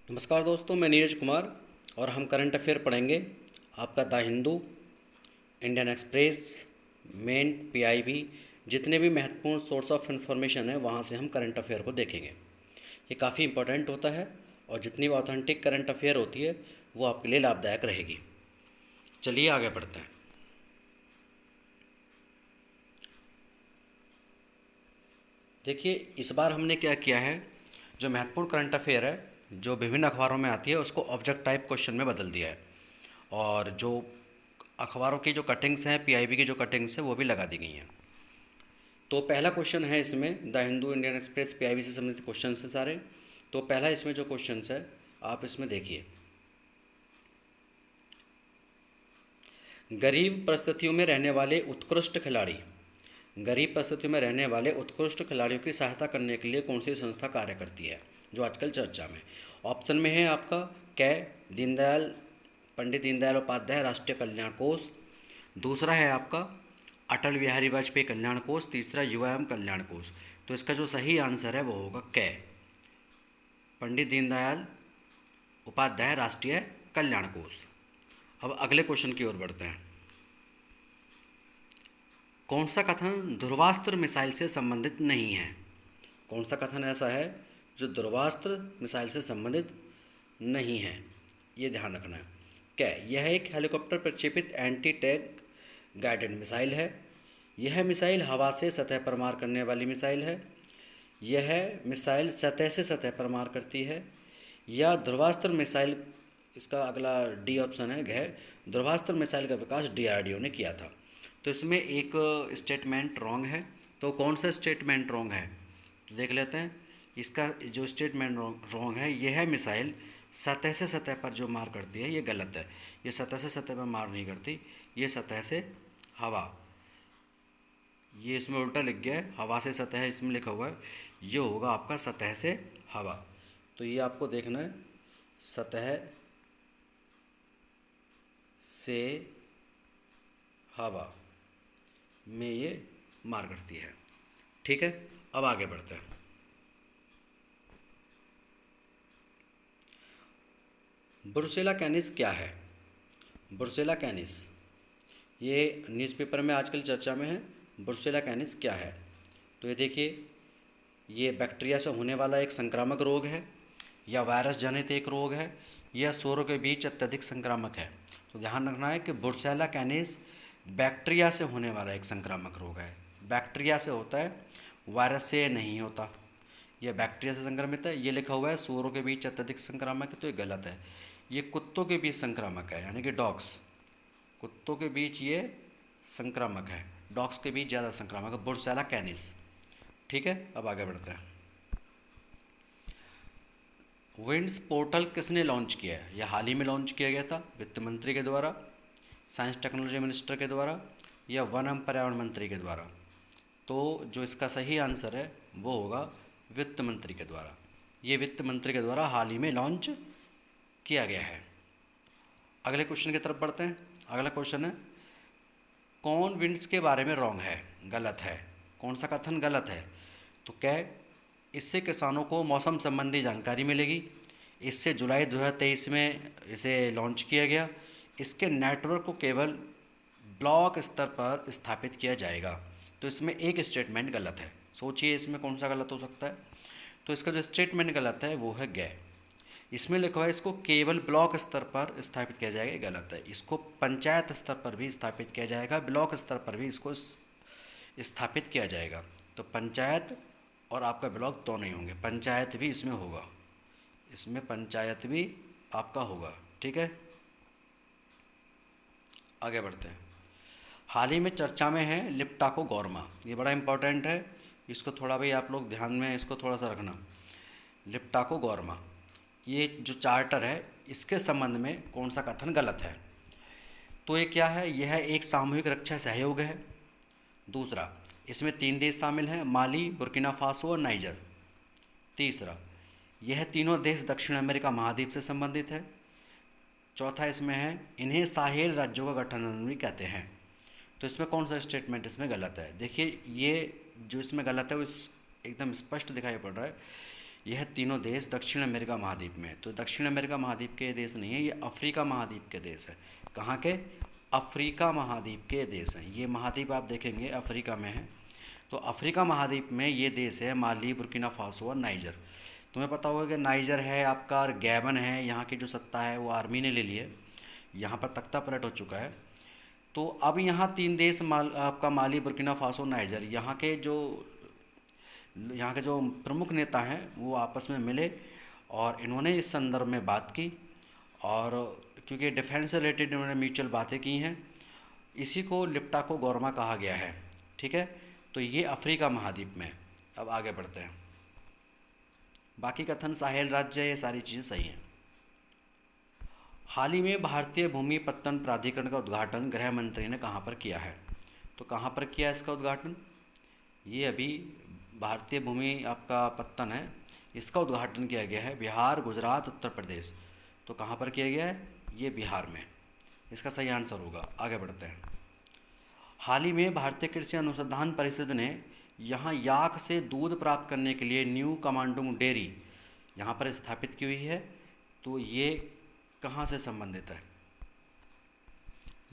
नमस्कार दोस्तों, मैं नीरज कुमार और हम करंट अफेयर पढ़ेंगे। आपका the Hindu, Indian express, meant, PIB, जितने भी महत्वपूर्ण सोर्स ऑफ इन्फॉर्मेशन है वहाँ से हम करंट अफेयर को देखेंगे। ये काफ़ी इंपॉर्टेंट होता है और जितनी भी ऑथेंटिक करंट अफेयर होती है वो आपके लिए लाभदायक रहेगी। चलिए आगे बढ़ते हैं। देखिए, इस बार हमने क्या किया है, जो महत्वपूर्ण करंट अफेयर है जो विभिन्न अखबारों में आती है उसको ऑब्जेक्ट टाइप क्वेश्चन में बदल दिया है और जो अखबारों की जो कटिंग्स हैं, पीआईबी की जो कटिंग्स हैं वो भी लगा दी गई हैं। तो पहला क्वेश्चन है इसमें, the Hindu, Indian express, PIB से संबंधित क्वेश्चन हैं सारे। तो पहला इसमें जो क्वेश्चन है आप इसमें देखिए, गरीब परिस्थितियों में रहने वाले उत्कृष्ट खिलाड़ी, गरीब परिस्थितियों में रहने वाले उत्कृष्ट खिलाड़ियों की सहायता करने के लिए कौन सी संस्था कार्य करती है, जो आजकल चर्चा में। ऑप्शन में है आपका कै दीनदयाल, पंडित दीनदयाल उपाध्याय राष्ट्रीय कल्याण कोष, दूसरा है आपका अटल बिहारी वाजपेयी कल्याण कोष, तीसरा युवा एवं कल्याण कोष। तो इसका जो सही आंसर है वो होगा कै, पंडित दीनदयाल उपाध्याय राष्ट्रीय कल्याण कोष। अब अगले क्वेश्चन की ओर बढ़ते हैं। कौन सा कथन ध्रुवास्त्र मिसाइल से संबंधित नहीं है? कौन सा कथन ऐसा है जो ध्रुवास्त्र मिसाइल से संबंधित नहीं है? ये ध्यान रखना है। क्या यह एक हेलीकॉप्टर प्रक्षेपित एंटी टैंक गाइडेड मिसाइल है? यह मिसाइल हवा से सतह पर मार करने वाली मिसाइल है? यह मिसाइल सतह से सतह पर मार करती है? या ध्रुवास्त्र मिसाइल, इसका अगला डी ऑप्शन है, ध्रुवास्त्र मिसाइल का विकास डीआरडीओ ने किया था। तो इसमें एक स्टेटमेंट रॉन्ग है। तो कौन सा स्टेटमेंट रॉन्ग है तो देख लेते हैं। इसका जो स्टेटमेंट रॉन्ग है, यह मिसाइल सतह से सतह पर जो मार करती है, ये गलत है। ये सतह से सतह पर मार नहीं करती, ये सतह से हवा, ये इसमें उल्टा लिख गया है, हवा से सतह इसमें लिखा हुआ है, ये होगा आपका सतह से हवा। तो ये आपको देखना है, सतह से हवा में ये मार करती है। ठीक है, अब आगे बढ़ते हैं। ब्रुसेला कैनिस क्या है? ब्रुसेला कैनिस ये न्यूज़पेपर में आजकल चर्चा में है। ब्रुसेला कैनिस क्या है? तो ये देखिए, ये बैक्टीरिया से होने वाला एक संक्रामक रोग है, या वायरस जनित एक रोग है, या सूरों के बीच अत्यधिक संक्रामक है। तो ध्यान रखना है कि ब्रुसेला कैनिस बैक्टीरिया से होने वाला एक संक्रामक रोग है। बैक्टीरिया से होता है, वायरस से नहीं होता। यह बैक्टीरिया से संक्रमित है। ये लिखा हुआ है सूरों के बीच अत्यधिक संक्रामक है, तो ये गलत है। ये कुत्तों के बीच संक्रामक है, यानी कि डॉग्स, कुत्तों के बीच ये संक्रामक है, डॉग्स के बीच ज़्यादा संक्रामक है, ब्रुसेला कैनिस। ठीक है, अब आगे बढ़ते हैं। विंड्स पोर्टल किसने लॉन्च किया है? यह हाल ही में लॉन्च किया गया था, वित्त मंत्री के द्वारा, साइंस टेक्नोलॉजी मिनिस्टर के द्वारा, या वन एवं पर्यावरण मंत्री के द्वारा। तो जो इसका सही आंसर है वो होगा वित्त मंत्री के द्वारा। ये वित्त मंत्री के द्वारा हाल ही में लॉन्च किया गया है। अगले क्वेश्चन की तरफ बढ़ते हैं। अगला क्वेश्चन है, कौन विंड्स के बारे में रॉन्ग है, गलत है? कौन सा कथन गलत है? तो क्या इससे किसानों को मौसम संबंधी जानकारी मिलेगी, इससे जुलाई 2023 में इसे लॉन्च किया गया, इसके नेटवर्क को केवल ब्लॉक स्तर पर स्थापित किया जाएगा। तो इसमें एक स्टेटमेंट गलत है। सोचिए इसमें कौन सा गलत हो सकता है। तो इसका जो स्टेटमेंट गलत है वो है गै। इसमें लिखा हुआ है इसको केवल ब्लॉक स्तर पर स्थापित किया जाएगा, ये गलत है। इसको पंचायत स्तर पर भी स्थापित किया जाएगा, ब्लॉक स्तर पर भी इसको स्थापित किया जाएगा। तो पंचायत और आपका ब्लॉक दोनों नहीं होंगे, पंचायत भी इसमें होगा, इसमें पंचायत भी आपका होगा। ठीक है, आगे बढ़ते हैं। हाल ही में चर्चा में है लिप्टाको गौरमा, ये बड़ा इंपॉर्टेंट है, इसको थोड़ा भाई आप लोग ध्यान में इसको थोड़ा सा रखना। लिप्टाको गौरमा, ये जो चार्टर है इसके संबंध में कौन सा कथन गलत है? तो ये क्या है, यह एक सामूहिक रक्षा सहयोग है। दूसरा, इसमें 3 देश शामिल हैं, माली, बुर्किना फासो और नाइजर। तीसरा, यह तीनों देश दक्षिण अमेरिका महाद्वीप से संबंधित है। चौथा इसमें है, इन्हें साहेल राज्यों का गठन भी कहते हैं। तो इसमें कौन सा स्टेटमेंट इसमें गलत है? देखिए, ये जो इसमें गलत है वो एकदम स्पष्ट दिखाई पड़ रहा है यह तीनों देश दक्षिण अमेरिका महाद्वीप में है। तो दक्षिण अमेरिका महाद्वीप के देश नहीं है, ये अफ्रीका महाद्वीप के देश है। कहाँ के? अफ्रीका महाद्वीप के देश हैं। ये महाद्वीप आप देखेंगे अफ्रीका में है। तो अफ्रीका महाद्वीप में ये देश है माली, बुर्किना फासो और नाइजर। तुम्हें पता होगा कि नाइजर है आपका, और गैबन है, यहाँ की जो सत्ता है वो आर्मी ने ले ली है, यहाँ पर तख्ता पलट हो चुका है। तो अब यहाँ तीन देश आपका माली, बुर्किना फासो, नाइजर, यहाँ के जो प्रमुख नेता हैं वो आपस में मिले और इन्होंने इस संदर्भ में बात की, और क्योंकि डिफेंस से रिलेटेड इन्होंने म्यूचुअल बातें की हैं, इसी को लिप्टाको गोरमा कहा गया है। ठीक है, तो ये अफ्रीका महाद्वीप में। अब आगे बढ़ते हैं। बाकी कथन साहेल राज्य है, ये सारी चीज़ें सही हैं। हाल ही में भारतीय भूमि पत्तन प्राधिकरण का उद्घाटन गृह मंत्री ने कहाँ पर किया है? तो कहाँ पर किया है इसका उद्घाटन? ये अभी भारतीय भूमि आपका पत्तन है, इसका उद्घाटन किया गया है बिहार, गुजरात, उत्तर प्रदेश। तो कहाँ पर किया गया है? ये बिहार में। इसका सही आंसर होगा। आगे बढ़ते हैं। हाल ही में भारतीय कृषि अनुसंधान परिषद ने यहाँ याक से दूध प्राप्त करने के लिए न्यू कमांडुंग डेयरी यहाँ पर स्थापित की हुई है। तो ये कहाँ से संबंधित है?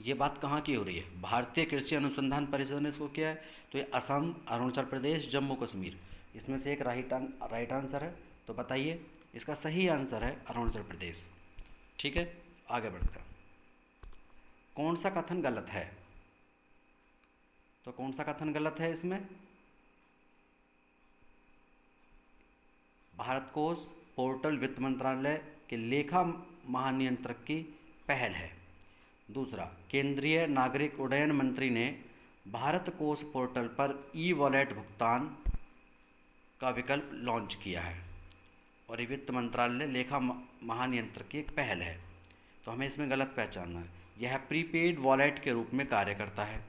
ये बात कहाँ की हो रही है? भारतीय कृषि अनुसंधान परिषद ने इसको किया है। तो ये असम, अरुणाचल प्रदेश, जम्मू कश्मीर, इसमें से एक राइट आंसर है। तो बताइए, इसका सही आंसर है अरुणाचल प्रदेश। ठीक है, आगे बढ़ते हैं। कौन सा कथन गलत है? तो कौन सा कथन गलत है इसमें? भारत कोष पोर्टल वित्त मंत्रालय के लेखा महानियंत्रक की पहल है। दूसरा, केंद्रीय नागरिक उड्डयन मंत्री ने भारत कोष पोर्टल पर ई वॉलेट भुगतान का विकल्प लॉन्च किया है, और ये वित्त मंत्रालय लेखा महानियंत्रक की एक पहल है। तो हमें इसमें गलत पहचानना है। यह प्रीपेड वॉलेट के रूप में कार्य करता है।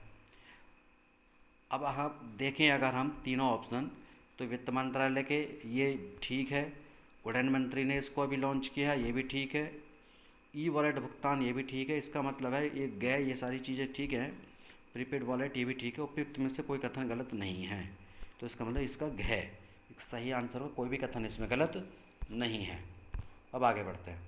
अब आप देखें अगर हम तीनों ऑप्शन, तो वित्त मंत्रालय के ये ठीक है, उड्डयन मंत्री ने इसको अभी लॉन्च किया है, ये भी ठीक है, ई वॉलेट भुगतान ये भी ठीक है। इसका मतलब है ये गए, ये सारी चीज़ें ठीक हैं, प्रीपेड वॉलेट ये भी ठीक है, उपयुक्त में से कोई कथन गलत नहीं है। तो इसका मतलब इसका घ एक सही आंसर हो, कोई भी कथन इसमें गलत नहीं है। अब आगे बढ़ते हैं।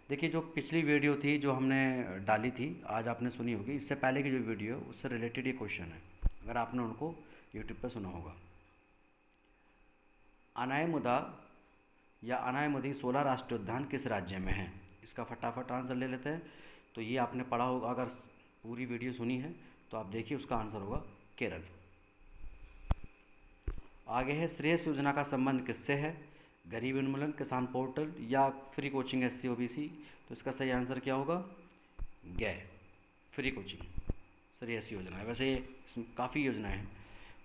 देखिए, जो पिछली वीडियो थी जो हमने डाली थी, आज आपने सुनी होगी, इससे पहले की जो वीडियो है उससे रिलेटेड ये क्वेश्चन है, अगर आपने उनको यूट्यूब पर सुना होगा। अनायमुदा या अनायमुदी 16 राष्ट्रीय उद्यान किस राज्य में है? इसका फटाफट आंसर ले लेते हैं। तो ये आपने पढ़ा होगा, अगर पूरी वीडियो सुनी है तो आप देखिए, उसका आंसर होगा केरल। आगे है, श्रेयस योजना का संबंध किससे है? गरीब उन्मूलन, किसान पोर्टल या फ्री कोचिंग SC OBC? तो इसका सही आंसर क्या होगा? फ्री कोचिंग श्रेयस योजना है। वैसे इसमें काफ़ी योजनाएं हैं।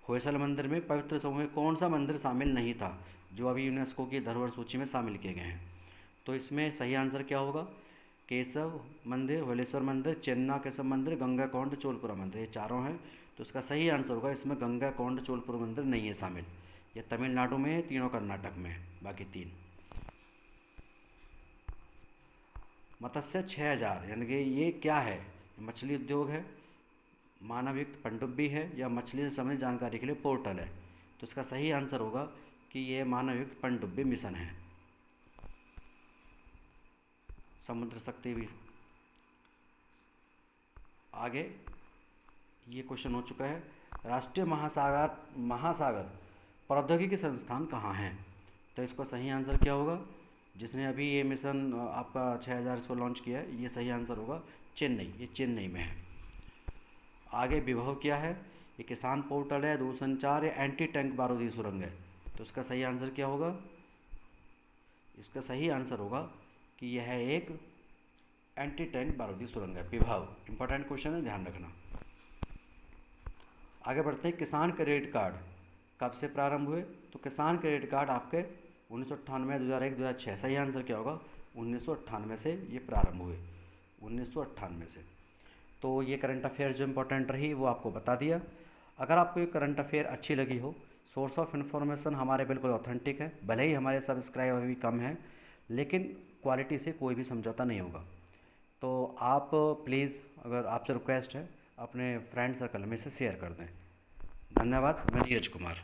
होयसल मंदिर में पवित्र समूह में कौन सा मंदिर शामिल नहीं था जो अभी यूनेस्को की धरोहर सूची में शामिल किए गए हैं? तो इसमें सही आंसर क्या होगा? केशव मंदिर, होलेश्वर मंदिर, चेन्ना केशव मंदिर, गंगा कोंड चोलपुरा मंदिर, ये चारों हैं। तो इसका सही आंसर होगा, इसमें गंगा कोंड चोलपुरा मंदिर नहीं है शामिल। ये तमिलनाडु में है, तीनों कर्नाटक में है, बाकी तीन। मत्स्य 6000 यानी कि ये क्या है? मछली उद्योग है, मानवयुक्त पनडुब्बी है, या मछली से संबंधित जानकारी के लिए पोर्टल है? तो इसका सही आंसर होगा कि ये मानवयुक्त पनडुब्बी मिशन है। समुद्र शक्ति भी। आगे ये क्वेश्चन हो चुका है, राष्ट्रीय महासागर प्रौद्योगिकी संस्थान कहाँ है? तो इसका सही आंसर क्या होगा? जिसने अभी ये मिशन आपका 6000 इसको लॉन्च किया है, ये सही आंसर होगा चेन्नई, ये चेन्नई में है। आगे विभव क्या है? ये किसान पोर्टल है, दूरसंचार, या एंटी टैंक बारूदी सुरंग है? तो इसका सही आंसर क्या होगा? इसका सही आंसर होगा कि यह एक एंटी टैंक बारूदी सुरंग है, विभव। इंपॉर्टेंट क्वेश्चन है, ध्यान रखना। आगे बढ़ते हैं, किसान क्रेडिट कार्ड कब से प्रारंभ हुए? तो किसान क्रेडिट कार्ड आपके 1998, 2001, 2006। सही आंसर क्या होगा? 1998 से ये प्रारंभ हुए, 1998 से। तो ये करंट अफेयर जो इम्पोर्टेंट रही वो आपको बता दिया। अगर आपको ये करंट अफेयर अच्छी लगी हो, सोर्स ऑफ इन्फॉर्मेशन हमारे बिल्कुल ऑथेंटिक है, भले ही हमारे सब्सक्राइबर भी कम हैं, लेकिन क्वालिटी से कोई भी समझौता नहीं होगा। तो आप प्लीज़, अगर आपसे रिक्वेस्ट है, अपने फ्रेंड सर्कल में इसे शेयर कर दें। धन्यवाद। मैं नीरज कुमार।